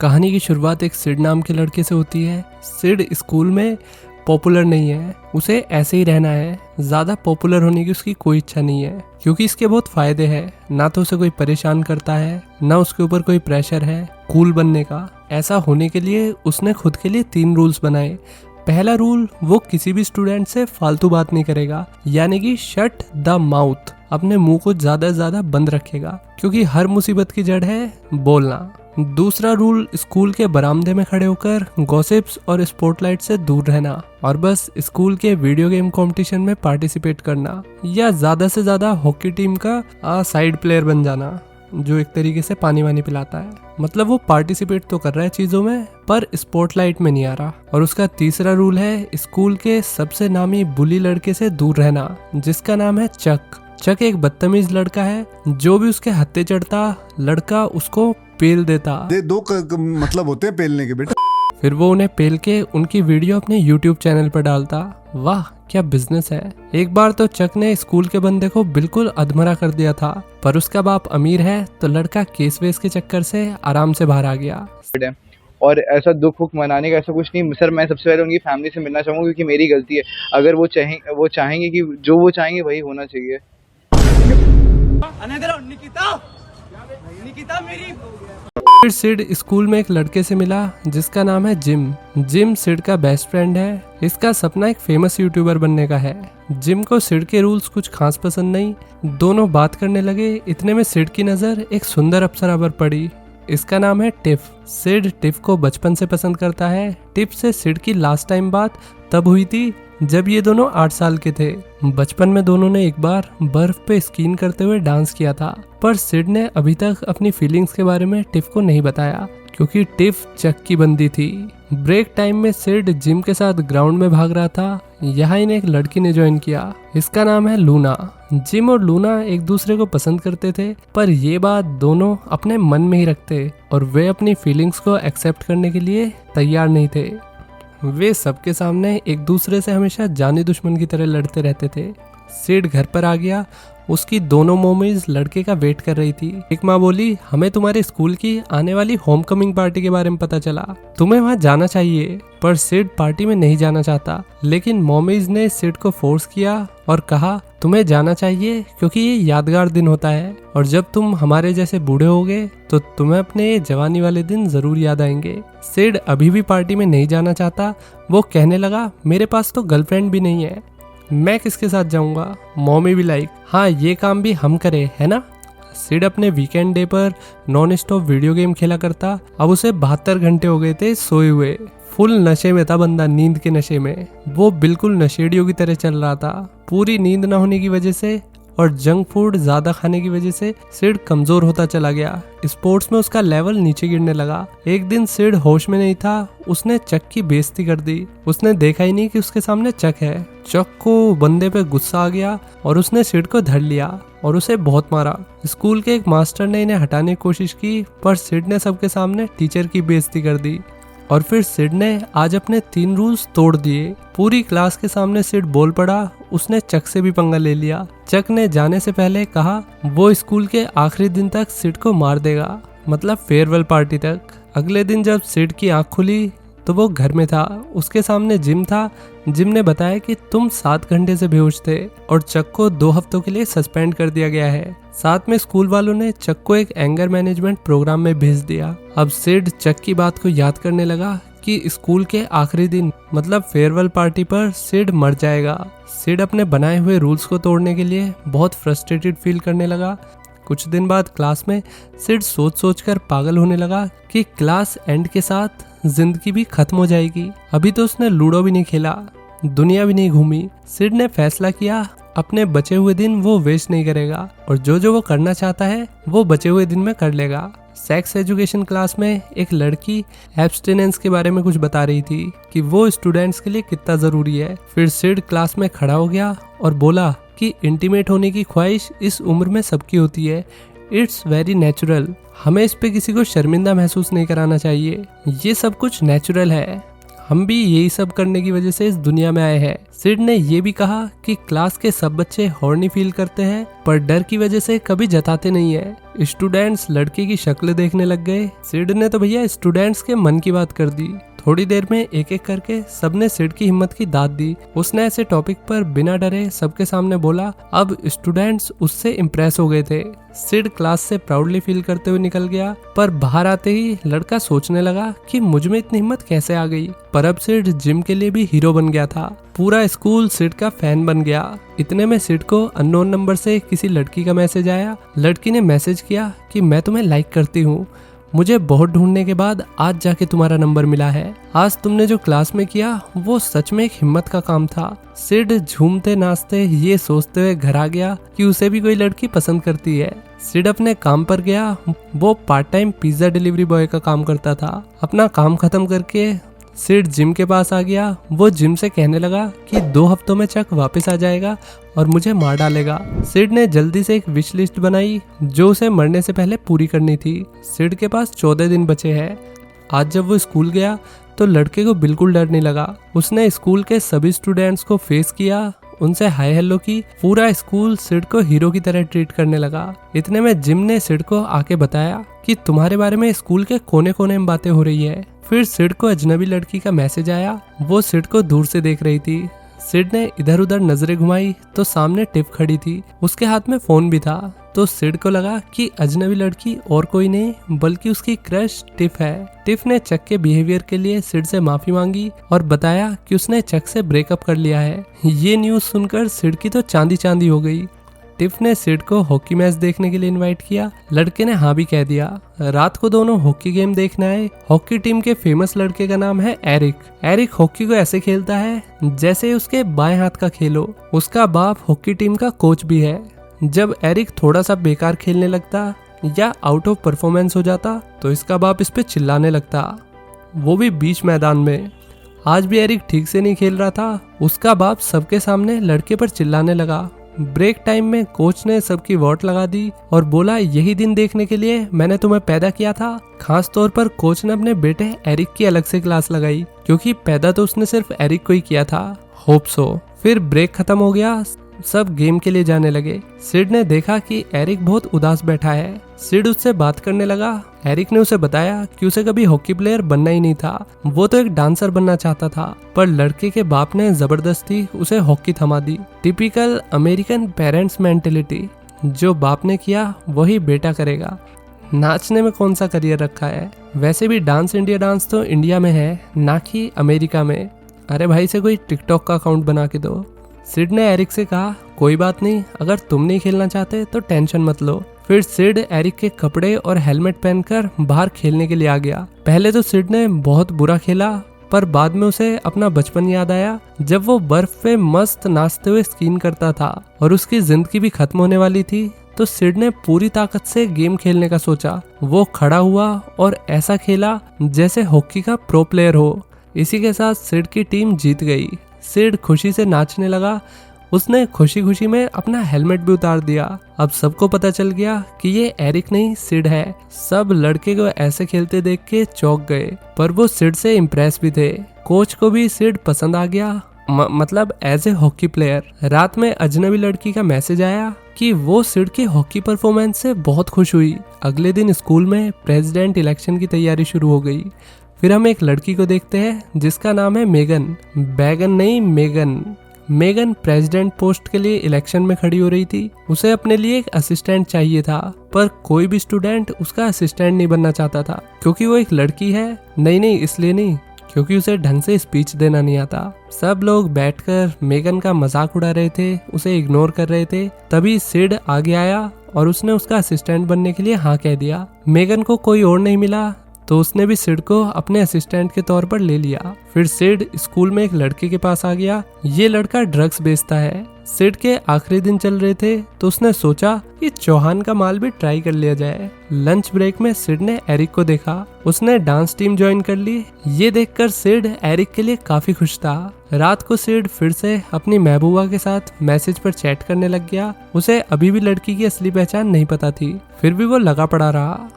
कहानी की शुरुआत एक सिड नाम के लड़के से होती है। सिड स्कूल में पॉपुलर नहीं है, उसे ऐसे ही रहना है। ज़्यादा पॉपुलर होने की उसकी कोई इच्छा नहीं है क्योंकि इसके बहुत फ़ायदे हैं। ना तो उसे कोई परेशान करता है, ना उसके ऊपर कोई प्रेशर है कूल बनने का। ऐसा होने के लिए उसने खुद के लिए 3 रूल्स बनाए। पहला रूल, वो किसी भी स्टूडेंट से फालतू बात नहीं करेगा, यानी कि शट द माउथ। अपने मुंह को ज़्यादा से ज़्यादा बंद रखेगा क्योंकि हर मुसीबत की जड़ है बोलना। दूसरा रूल, स्कूल के बरामदे में खड़े होकर गॉसिप्स और स्पॉटलाइट से दूर रहना और बस स्कूल के वीडियो गेम कंपटीशन में पार्टिसिपेट करना या ज्यादा से ज्यादा हॉकी टीम का साइड प्लेयर बन जाना, जो एक तरीके से पानी वानी पिलाता है। मतलब वो पार्टिसिपेट तो कर रहा है चीजों में पर स्पॉटलाइट में नहीं आ रहा। और उसका तीसरा रूल है स्कूल के सबसे नामी बुली लड़के से दूर रहना, जिसका नाम है चक। चक एक बदतमीज लड़का है, जो भी उसके हत्थे चढ़ता लड़का उसको पेल देता। दो मतलब होते हैं पेलने के बेटा। फिर वो उन्हें पेल के उनकी वीडियो अपने YouTube चैनल पर डालता। वाह क्या बिजनेस है। एक बार तो चक ने स्कूल के बंदे को बिल्कुल अधमरा कर दिया था, पर उसका बाप अमीर है तो लड़का केस वेस के चक्कर से आराम से बाहर आ गया। और ऐसा दुख वुख मनाने का ऐसा कुछ नहीं सर। मैं सबसे पहले उनकी फैमिली से मिलना चाहूँगा क्योंकि मेरी गलती है। अगर वो चाहेंगे कि जो वो चाहेंगे वही होना चाहिए। फिर सिड स्कूल में एक लड़के से मिला जिसका नाम है जिम। जिम सिड का बेस्ट फ्रेंड है। इसका सपना एक फेमस यूट्यूबर बनने का है। जिम को सिड के रूल्स कुछ खास पसंद नहीं। दोनों बात करने लगे, इतने में सिड की नजर एक सुंदर अप्सरा पर पड़ी। इसका नाम है टिफ। सिड टिफ को बचपन से पसंद करता है। टिफ से सिड की लास्ट टाइम बात तब हुई थी जब ये दोनों 8 साल के थे। बचपन में दोनों ने एक बार बर्फ पे स्कीइंग करते हुए डांस किया था, पर सिड ने अभी तक अपनी फीलिंग्स के बारे में टिफ को नहीं बताया क्योंकि टिफ चक की बंदी थी। ब्रेक टाइम में सिड जिम के साथ ग्राउंड में भाग रहा था। यहाँ इन्हें एक लड़की ने ज्वाइन किया। इसका नाम है लूना। जिम और लूना एक दूसरे को पसंद करते थे, पर ये बात दोनों अपने मन में ही रखते और वे अपनी फीलिंग्स को एक्सेप्ट करने के लिए तैयार नहीं थे। वे सबके सामने एक दूसरे से हमेशा जानी दुश्मन की तरह लड़ते रहते थे। सिड घर पर आ गया। उसकी दोनों मम्मीज लड़के का वेट कर रही थी। एक माँ बोली, हमें तुम्हारे स्कूल की आने वाली होमकमिंग पार्टी के बारे में पता चला, तुम्हें वहाँ जाना चाहिए। पर सिड पार्टी में नहीं जाना चाहता, लेकिन मम्मीज ने सिड को फोर्स किया और कहा तुम्हें जाना चाहिए क्योंकि ये यादगार दिन होता है और जब तुम हमारे जैसे बूढ़े होगे तो तुम्हें अपने ये जवानी वाले दिन जरूर याद आएंगे। सिड अभी भी पार्टी में नहीं जाना चाहता। वो कहने लगा, मेरे पास तो गर्लफ्रेंड भी नहीं है, मैं किसके साथ जाऊंगा। मॉमी भी लाइक, हाँ ये काम भी हम करें है ना। सिड अपने वीकेंड डे पर नॉन स्टॉप वीडियो गेम खेला करता। अब उसे 72 घंटे हो गए थे सोए हुए। फुल नशे में था बंदा, नींद के नशे में। वो बिल्कुल नशेड़ियों की तरह चल रहा था। पूरी नींद न होने की वजह से और जंक फूड ज्यादा खाने की वजह से सिड कमजोर होता चला गया। स्पोर्ट्स में उसका लेवल नीचे गिरने लगा। एक दिन सिड होश में नहीं था। उसने चक की बेइज्जती कर दी। उसने देखा ही नहीं कि उसके सामने चक है। चक को बंदे पे गुस्सा आ गया और उसने सिड को धर लिया और उसे बहुत मारा। स्कूल के एक मास्टर ने इन्हें हटाने की कोशिश की, पर सिड ने सबके सामने टीचर की बेइज्जती कर दी। और फिर सिड ने आज अपने 3 रूल्स तोड़ दिए। पूरी क्लास के सामने सिड बोल पड़ा, उसने चक से भी पंगा ले लिया। चक ने जाने से पहले कहा वो स्कूल के आखिरी दिन तक सिड को मार देगा, मतलब फेयरवेल पार्टी तक। अगले दिन जब सिड की आंख खुली तो वो घर में था। उसके सामने जिम था। जिम ने बताया कि तुम 7 घंटे से बेहोश थे और चक को 2 हफ्तों के लिए सस्पेंड कर दिया गया है। साथ में स्कूल वालों ने चक को एक एंगर मैनेजमेंट प्रोग्राम में भेज दिया। अब सिड चक की बात को याद करने लगा कि स्कूल के आखिरी दिन मतलब फेयरवेल पार्टी पर सिड मर जाएगा। सिड अपने बनाए हुए रूल्स को तोड़ने के लिए बहुत फ्रस्ट्रेटेड फील करने लगा। कुछ दिन बाद क्लास में सिड सोच कर पागल होने लगा कि क्लास एंड के साथ जिंदगी भी खत्म हो जाएगी। अभी तो उसने लूडो भी नहीं खेला, दुनिया भी नहीं घूमी। सिड ने फैसला किया अपने बचे हुए दिन वो वेस्ट नहीं करेगा और जो वो करना चाहता है वो बचे हुए दिन में कर लेगा। सेक्स एजुकेशन क्लास में एक लड़की एब्स्टिनेंस के बारे में कुछ बता रही थी कि वो स्टूडेंट्स के लिए कितना जरूरी है। फिर सिड क्लास में खड़ा हो गया और बोला कि इंटीमेट होने की ख्वाहिश इस उम्र में सबकी होती है, इट्स वेरी नेचुरल। हमें इस पे किसी को शर्मिंदा महसूस नहीं कराना चाहिए, ये सब कुछ नेचुरल है। हम भी यही सब करने की वजह से इस दुनिया में आए हैं। सिड ने ये भी कहा कि क्लास के सब बच्चे हॉर्नी फील करते हैं पर डर की वजह से कभी जताते नहीं है। स्टूडेंट्स लड़के की शक्ल देखने लग गए। सिड ने तो भैया स्टूडेंट्स के मन की बात कर दी। थोड़ी देर में एक एक करके सबने सिड की हिम्मत की दाद दी। उसने ऐसे टॉपिक पर बिना डरे सबके सामने बोला। अब स्टूडेंट्स उससे इम्प्रेस हो गए थे। सिड क्लास से प्राउडली फील करते हुए निकल गया, पर बाहर आते ही लड़का सोचने लगा कि मुझ में इतनी हिम्मत कैसे आ गई। पर अब सिड जिम के लिए भी हीरो बन गया था। पूरा स्कूल सिड का फैन बन गया। इतने में सिड को अननोन नंबर से किसी लड़की का मैसेज आया। लड़की ने मैसेज किया कि मैं तुम्हें लाइक करती हूँ, मुझे बहुत ढूंढने के बाद आज जाके तुम्हारा नंबर मिला है। आज तुमने जो क्लास में किया वो सच में एक हिम्मत का काम था। सिड झूमते नाचते ये सोचते हुए घर आ गया कि उसे भी कोई लड़की पसंद करती है। सिड अपने काम पर गया। वो part time pizza delivery boy का काम करता था। अपना काम खत्म करके सिड जिम के पास आ गया। वो जिम से कहने लगा कि 2 हफ्तों में चक वापस आ जाएगा और मुझे मार डालेगा। सिड ने जल्दी से एक विश लिस्ट बनाई जो उसे मरने से पहले पूरी करनी थी। सिड के पास 14 दिन बचे हैं। आज जब वो स्कूल गया तो लड़के को बिल्कुल डर नहीं लगा। उसने स्कूल के सभी स्टूडेंट्स को फेस किया, उनसे हाय हेलो की। पूरा स्कूल सिड को हीरो की तरह ट्रीट करने लगा। इतने में जिम ने सिड को आके बताया कि तुम्हारे बारे में स्कूल के कोने कोने में बातें हो रही है। फिर सिड को अजनबी लड़की का मैसेज आया। वो सिड को दूर से देख रही थी। सिड ने इधर उधर नजरें घुमाई तो सामने टिफ खड़ी थी। उसके हाथ में फोन भी था। तो सिड को लगा कि अजनबी लड़की और कोई नहीं बल्कि उसकी क्रश टिफ है। टिफ ने चक के बिहेवियर के लिए सिड से माफी मांगी और बताया कि उसने चक से ब्रेकअप कर लिया है। ये न्यूज सुनकर सिड की तो चांदी चांदी हो गई। टिफ ने सिड को हॉकी मैच देखने के लिए इनवाइट किया। लड़के ने हाँ भी कह दिया। रात को दोनों हॉकी गेम देखने आए। हॉकी टीम के फेमस लड़के का नाम है एरिक। एरिक हॉकी को ऐसे खेलता है जैसे उसके बाएं हाथ का खेल हो। उसका बाप हॉकी टीम का कोच भी है। जब एरिक थोड़ा सा बेकार खेलने लगता या आउट ऑफ परफॉर्मेंस हो जाता तो इसका बाप इस पे चिल्लाने लगता, वो भी बीच मैदान में। आज भी एरिक ठीक से नहीं खेल रहा था। उसका बाप सबके सामने लड़के पर चिल्लाने लगा। ब्रेक टाइम में कोच ने सबकी वोट लगा दी और बोला यही दिन देखने के लिए मैंने तुम्हें पैदा किया था। खास तौर पर कोच ने अपने बेटे एरिक की अलग से क्लास लगाई क्योंकि पैदा तो उसने सिर्फ एरिक को ही किया था। Hope so. फिर ब्रेक खत्म हो गया, सब गेम के लिए जाने लगे। सिड ने देखा कि एरिक बहुत उदास बैठा है। सिड उससे बात करने लगा। एरिक ने उसे बताया कि उसे कभी हॉकी प्लेयर बनना ही नहीं था, वो तो एक डांसर बनना चाहता था। पर लड़के के बाप ने जबरदस्ती उसे हॉकी थमा दी। टिपिकल अमेरिकन पेरेंट्स मेंटेलिटी, जो बाप ने किया वही बेटा करेगा। नाचने में कौन सा करियर रखा है? वैसे भी डांस इंडिया डांस तो इंडिया में है ना कि अमेरिका में। अरे भाई से कोई टिकटॉक का अकाउंट बना के दो। सिड ने एरिक से कहा कोई बात नहीं, अगर तुम नहीं खेलना चाहते तो टेंशन मत लो। फिर सिड एरिक के कपड़े और हेलमेट पहनकर बाहर खेलने के लिए आ गया। पहले तो सिड ने बहुत बुरा खेला पर बाद में उसे अपना बचपन याद आया जब वो बर्फ पे मस्त नाचते हुए स्कीइंग करता था और उसकी जिंदगी भी खत्म होने वाली थी। तो सिड ने पूरी ताकत से गेम खेलने का सोचा। वो खड़ा हुआ और ऐसा खेला जैसे हॉकी का प्रो प्लेयर हो। इसी के साथ सिड की टीम जीत गई। सिड खुशी से नाचने लगा। उसने खुशी खुशी में अपना हेलमेट भी उतार दिया। अब सबको पता चल गया कि ये एरिक नहीं सिड है। सब लड़के को ऐसे खेलते देख के चौंक गए, पर वो सिड से इम्प्रेस भी थे। कोच को भी सिड पसंद आ गया, मतलब एज ए हॉकी प्लेयर। रात में अजनबी लड़की का मैसेज आया कि वो सिड के हॉकी परफॉर्मेंस से बहुत खुश हुई। अगले दिन स्कूल में प्रेसिडेंट इलेक्शन की तैयारी शुरू हो गई। फिर हम एक लड़की को देखते हैं जिसका नाम है मेगन। बैगन नहीं, मेगन। मेगन प्रेसिडेंट पोस्ट के लिए इलेक्शन में खड़ी हो रही थी। उसे अपने लिए एक असिस्टेंट चाहिए था, पर कोई भी स्टूडेंट उसका असिस्टेंट नहीं बनना चाहता था क्योंकि वो एक लड़की है। नहीं, इसलिए नहीं, क्योंकि उसे ढंग से स्पीच देना नहीं आता। सब लोग बैठकर मेगन का मजाक उड़ा रहे थे, उसे इग्नोर कर रहे थे। तभी सिड आगे आया और उसने उसका असिस्टेंट बनने के लिए हाँ कह दिया। मेगन को कोई और नहीं मिला तो उसने भी सिड को अपने असिस्टेंट के तौर पर ले लिया। फिर सिड स्कूल में एक लड़के के पास आ गया। ये लड़का ड्रग्स बेचता है। सिड के आखिरी दिन चल रहे थे तो उसने सोचा कि चौहान का माल भी ट्राई कर लिया जाए। लंच ब्रेक में सिड ने एरिक को देखा। उसने डांस टीम ज्वाइन कर ली। ये देखकर सिड एरिक के लिए काफी खुश था। रात को सिड फिर से अपनी महबूबा के साथ मैसेज पर चैट करने लग गया। उसे अभी भी लड़की की असली पहचान नहीं पता थी, फिर भी वो लगा पड़ा रहा।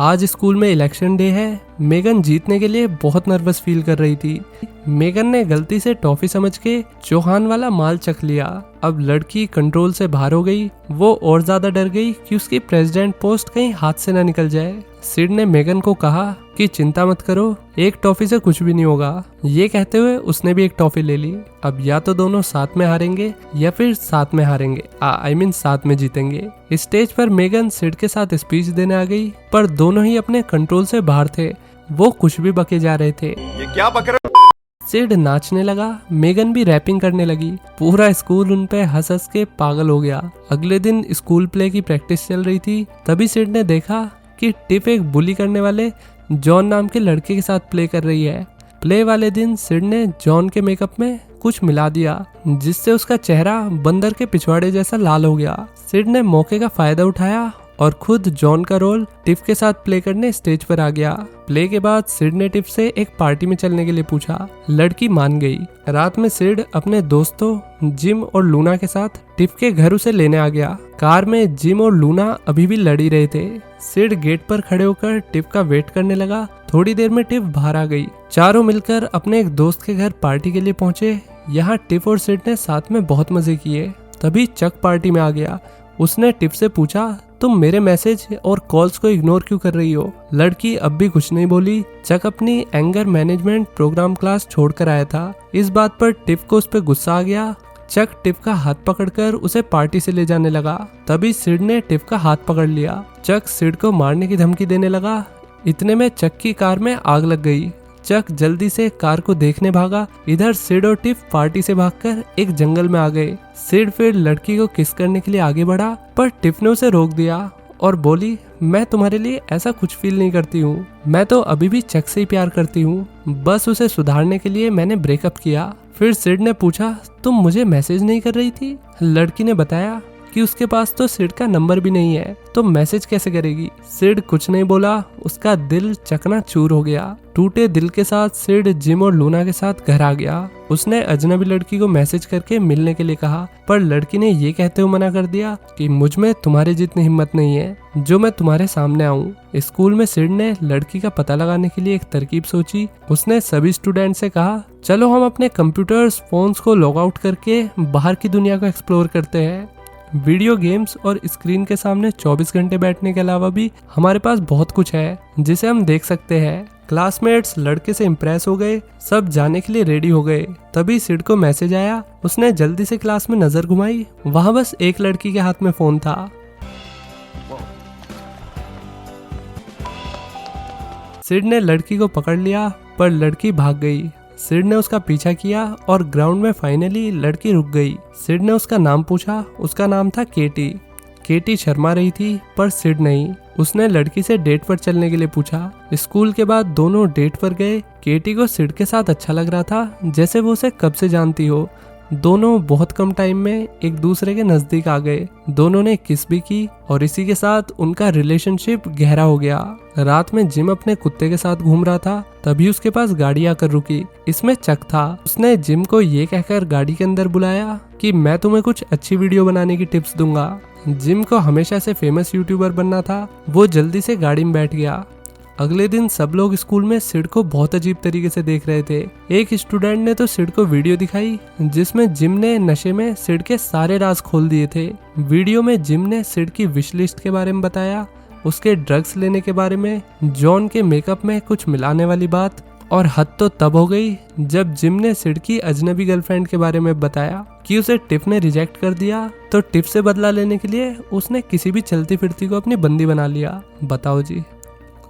आज स्कूल में इलेक्शन डे है। मेगन जीतने के लिए बहुत नर्वस फील कर रही थी। मेगन ने गलती से टॉफी समझ के चौहान वाला माल चख लिया। अब लड़की कंट्रोल से बाहर हो गई। वो और ज्यादा डर गई कि उसकी प्रेसिडेंट पोस्ट कहीं हाथ से ना निकल जाए। सिड ने मेगन को कहा कि चिंता मत करो, एक टॉफी से कुछ भी नहीं होगा। ये कहते हुए उसने भी एक टॉफी ले ली। अब या तो दोनों साथ में हारेंगे या फिर साथ में हारेंगे, आई मीन साथ में जीतेंगे। स्टेज पर मेगन सिड के साथ स्पीच देने आ गई, पर दोनों ही अपने कंट्रोल से बाहर थे। वो कुछ भी बके जा रहे थे। ये क्या बक रहे? सिड नाचने लगा, मेगन भी रैपिंग करने लगी। पूरा स्कूल उन पे हंस हंस के पागल हो गया। अगले दिन स्कूल प्ले की प्रैक्टिस चल रही थी। तभी सिड ने देखा कि टिफ एक बुली करने वाले जॉन नाम के लड़के के साथ प्ले कर रही है। प्ले वाले दिन सिड ने जॉन के मेकअप में कुछ मिला दिया, जिससे उसका चेहरा बंदर के पिछवाड़े जैसा लाल हो गया। सिड ने मौके का फायदा उठाया और खुद जॉन का रोल टिफ के साथ प्ले करने स्टेज पर आ गया। प्ले के बाद सिड ने टिफ से एक पार्टी में चलने के लिए पूछा। लड़की मान गई। रात में सिड अपने दोस्तों जिम और लूना के साथ टिफ के घर उसे लेने आ गया। कार में जिम और लूना अभी भी लड़ ही रहे थे। सिड गेट पर खड़े होकर टिफ का वेट करने लगा। थोड़ी देर में टिफ बाहर आ गई। चारों मिलकर अपने एक दोस्त के घर पार्टी के लिए पहुंचे। यहाँ टिफ और सिड ने साथ में बहुत मजे किए। तभी चक पार्टी में आ गया। उसने टिफ से पूछा, तुम मेरे मैसेज और कॉल्स को इग्नोर क्यों कर रही हो? लड़की अब भी कुछ नहीं बोली। चक अपनी एंगर मैनेजमेंट प्रोग्राम क्लास छोड़कर आया था। इस बात पर टिफ को उस पर गुस्सा आ गया। चक टिफ का हाथ पकड़कर उसे पार्टी से ले जाने लगा। तभी सिड ने टिफ का हाथ पकड़ लिया। चक सिड को मारने की धमकी देने लगा। इतने में चक की कार में आग लग गई। चक जल्दी से कार को देखने भागा। इधर सिड और टिफ पार्टी से भागकर एक जंगल में आ गए। सिड फिर लड़की को किस करने के लिए आगे बढ़ा, पर टिफ ने उसे रोक दिया और बोली, मैं तुम्हारे लिए ऐसा कुछ फील नहीं करती हूँ। मैं तो अभी भी चक से ही प्यार करती हूँ। बस उसे सुधारने के लिए मैंने ब्रेकअप किया। फिर सिड ने पूछा, तुम मुझे मैसेज नहीं कर रही थी? लड़की ने बताया कि उसके पास तो सिड का नंबर भी नहीं है, तो मैसेज कैसे करेगी? सिड कुछ नहीं बोला। उसका दिल चकनाचूर हो गया। टूटे दिल के साथ सिड जिम और लूना के साथ घर आ गया। उसने अजनबी लड़की को मैसेज करके मिलने के लिए कहा, पर लड़की ने ये कहते हुए मना कर दिया कि मुझ में तुम्हारे जितनी हिम्मत नहीं है जो मैं तुम्हारे सामने आऊं। स्कूल में सिड ने लड़की का पता लगाने के लिए एक तरकीब सोची। उसने सभी स्टूडेंट से कहा, चलो हम अपने कंप्यूटर्स फोन्स को लॉग आउट करके बाहर की दुनिया को एक्सप्लोर करते हैं। वीडियो गेम्स और स्क्रीन के सामने 24 घंटे बैठने के अलावा भी हमारे पास बहुत कुछ है जिसे हम देख सकते हैं। क्लासमेट्स लड़के से इम्प्रेस हो गए। सब जाने के लिए रेडी हो गए। तभी सिड को मैसेज आया। उसने जल्दी से क्लास में नजर घुमाई। वहाँ बस एक लड़की के हाथ में फोन था। सिड ने लड़की को पकड़ लिया, पर लड़की भाग गई। सिड ने उसका पीछा किया और ग्राउंड में फाइनली लड़की रुक गई। सिड ने उसका नाम पूछा। उसका नाम था केटी। केटी शर्मा रही थी, पर सिड नहीं। उसने लड़की से डेट पर चलने के लिए पूछा। स्कूल के बाद दोनों डेट पर गए। केटी को सिड के साथ अच्छा लग रहा था, जैसे वो उसे कब से जानती हो। दोनों बहुत कम टाइम में एक दूसरे के नजदीक आ गए। दोनों ने किस भी की और इसी के साथ उनका रिलेशनशिप गहरा हो गया। रात में जिम अपने कुत्ते के साथ घूम रहा था। तभी उसके पास गाड़ी आकर रुकी। इसमें चक था। उसने जिम को ये कहकर गाड़ी के अंदर बुलाया कि मैं तुम्हें कुछ अच्छी वीडियो बनाने की टिप्स दूंगा। जिम को हमेशा से फेमस यूट्यूबर बनना था। वो जल्दी से गाड़ी में बैठ गया। अगले दिन सब लोग स्कूल में सिड को बहुत अजीब तरीके से देख रहे थे। एक स्टूडेंट ने तो सिड को वीडियो दिखाई जिसमें जिम ने नशे में सिड के सारे राज खोल दिए थे। वीडियो में जिम ने सिड की विश लिस्ट के बारे में बताया, उसके ड्रग्स लेने के बारे में, जॉन के मेकअप में कुछ मिलाने वाली बात। और हद तो तब हो गई जब जिम ने सिड की अजनबी गर्लफ्रेंड के बारे में बताया कि उसे टिफ ने रिजेक्ट कर दिया, तो टिफ से बदला लेने के लिए उसने किसी भी चलती फिरती को अपनी बंदी बना लिया। बताओ जी।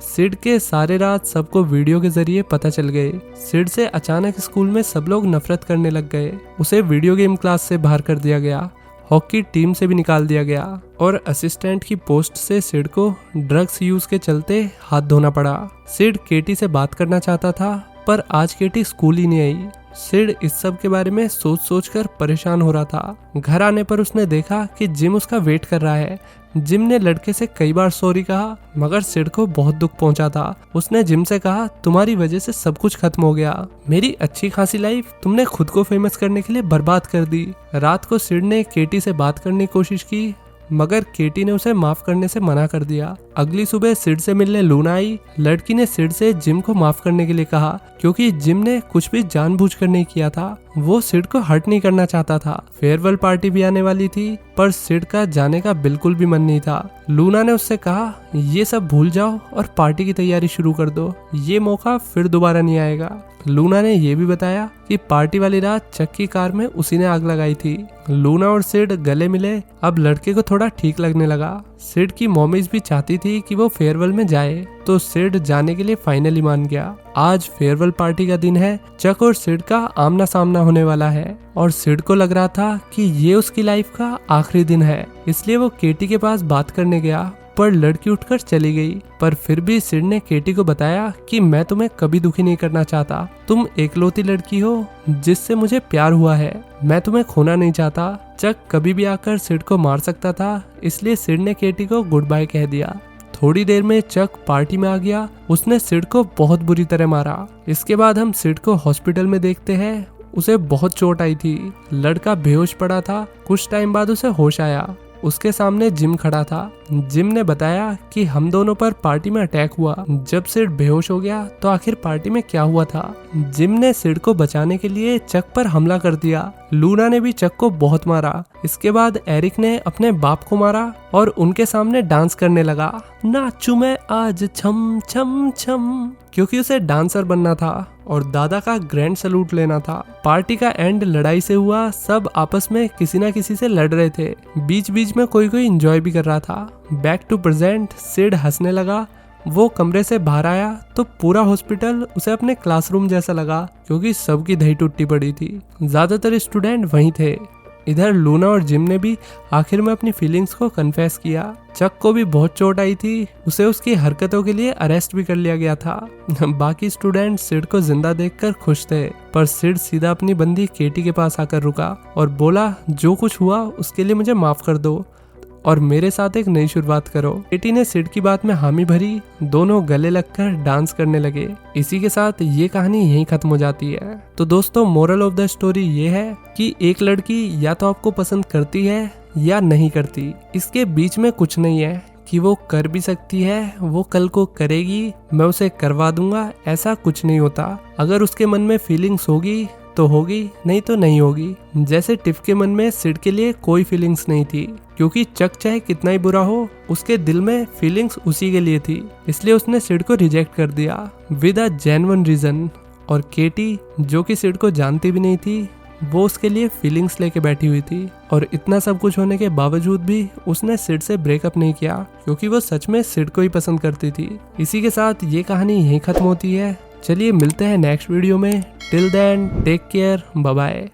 सिड के सारे राज सबको वीडियो के जरिए पता चल गए। सिड से अचानक स्कूल में सब लोग नफरत करने लग गए। उसे वीडियो गेम क्लास से बाहर कर दिया गया, हॉकी टीम से भी निकाल दिया गया और असिस्टेंट की पोस्ट से सिड को ड्रग्स यूज के चलते हाथ धोना पड़ा। सिड केटी से बात करना चाहता था, पर आज केटी स्कूल ही नहीं आई। सिड इस सब के बारे में सोच सोच कर परेशान हो रहा था। घर आने पर उसने देखा कि जिम उसका वेट कर रहा है। जिम ने लड़के से कई बार सॉरी कहा, मगर सिड को बहुत दुख पहुंचा था। उसने जिम से कहा, तुम्हारी वजह से सब कुछ खत्म हो गया। मेरी अच्छी खासी लाइफ तुमने खुद को फेमस करने के लिए बर्बाद कर दी। रात को सिड ने केटी से बात करने की कोशिश की, मगर केटी ने उसे माफ करने से मना कर दिया। अगली सुबह सिड से मिलने लूना आई। लड़की ने सिड से जिम को माफ करने के लिए कहा क्योंकि जिम ने कुछ भी जानबूझकर नहीं किया था। वो सिड को हर्ट नहीं करना चाहता था। फेयरवेल पार्टी भी आने वाली थी पर सिड का जाने का बिल्कुल भी मन नहीं था। लूना ने उससे कहा ये सब भूल जाओ और पार्टी की तैयारी शुरू कर दो, ये मौका फिर दोबारा नहीं आएगा। लूना ने यह भी बताया कि पार्टी वाली रात चक की कार में उसी ने आग लगाई थी। लूना और सिड गले मिले। अब लड़के को थोड़ा ठीक लगने लगा। सिड की मॉमीज भी चाहती थी कि वो फेयरवेल में जाए तो सिड जाने के लिए फाइनली मान गया। आज फेयरवेल पार्टी का दिन है। चक और सिड का आमना सामना होने वाला है और सिड को लग रहा था कि ये उसकी लाइफ का आखिरी दिन है, इसलिए वो केटी के पास बात करने गया पर लड़की उठकर चली गई। पर फिर भी सिड ने केटी को बताया कि मैं तुम्हें कभी दुखी नहीं करना चाहता, तुम एकलौती लड़की हो जिससे मुझे प्यार हुआ है, मैं तुम्हें खोना नहीं चाहता। चक कभी भी आकर सिड को मार सकता था, इसलिए सिड ने केटी को गुड बाय कह दिया। थोड़ी देर में चक पार्टी में आ गया। उसने सिड को बहुत बुरी तरह मारा। इसके बाद हम सिड को हॉस्पिटल में देखते हैं। उसे बहुत चोट आई थी। लड़का बेहोश पड़ा था। कुछ टाइम बाद उसे होश आया। उसके सामने जिम खड़ा था। जिम ने बताया कि हम दोनों पर पार्टी में अटैक हुआ। जब सिड बेहोश हो गया तो आखिर पार्टी में क्या हुआ था। जिम ने सिड को बचाने के लिए चक पर हमला कर दिया। लूना ने भी चक को बहुत मारा। इसके बाद एरिक ने अपने बाप को मारा और उनके सामने डांस करने लगा। नाचू मैं आज छम छम छम, क्योंकि उसे डांसर बनना था और दादा का ग्रैंड सैल्यूट लेना था। पार्टी का एंड लड़ाई से हुआ। सब आपस में किसी न किसी से लड़ रहे थे। बीच बीच में कोई कोई एंजॉय भी कर रहा था। Back to present. सिड हंसने लगा। वो कमरे से बाहर आया तो पूरा हॉस्पिटल उसे अपने क्लासरूम जैसा लगा क्योंकि सबकी दही टूटी पड़ी थी। ज्यादातर स्टूडेंट वहीं थे। इधर लूना और जिम ने भी आखिर में अपनी फीलिंग्स को कन्फेस किया। चक को भी बहुत चोट आई थी। उसे उसकी हरकतों के लिए अरेस्ट भी कर लिया गया था। बाकी स्टूडेंट सिड को जिंदा देखकर खुश थे पर सिड सीधा अपनी बंदी केटी के पास आकर रुका और बोला जो कुछ हुआ उसके लिए मुझे माफ कर दो और मेरे साथ एक नई शुरुआत करो। केटी ने सिड की बात में हामी भरी। दोनों गले लगकर डांस करने लगे। इसी के साथ ये कहानी यहीं खत्म हो जाती है। तो दोस्तों मोरल ऑफ द स्टोरी ये है कि एक लड़की या तो आपको पसंद करती है या नहीं करती, इसके बीच में कुछ नहीं है कि वो कर भी सकती है, वो कल को करेगी, मैं उसे करवा दूंगा, ऐसा कुछ नहीं होता। अगर उसके मन में फीलिंग्स होगी तो होगी, नहीं तो नहीं होगी। जैसे टिफ के मन में सिड के लिए कोई फीलिंग्स नहीं थी क्योंकि चक चाहे कितना ही बुरा हो उसके दिल में फीलिंग्स उसी के लिए थी, इसलिए उसने सिड को रिजेक्ट कर दिया विद अ जेन्युइन रीजन। और केटी जो कि सिड को जानती भी नहीं थी वो उसके लिए फीलिंग्स लेके बैठी हुई थी और इतना सब कुछ होने के बावजूद भी उसने सिड से ब्रेकअप नहीं किया क्योंकि वो सच में सिड को ही पसंद करती थी। इसी के साथ ये कहानी यहीं खत्म होती है। चलिए मिलते हैं नेक्स्ट वीडियो में। Till then take care, bye bye.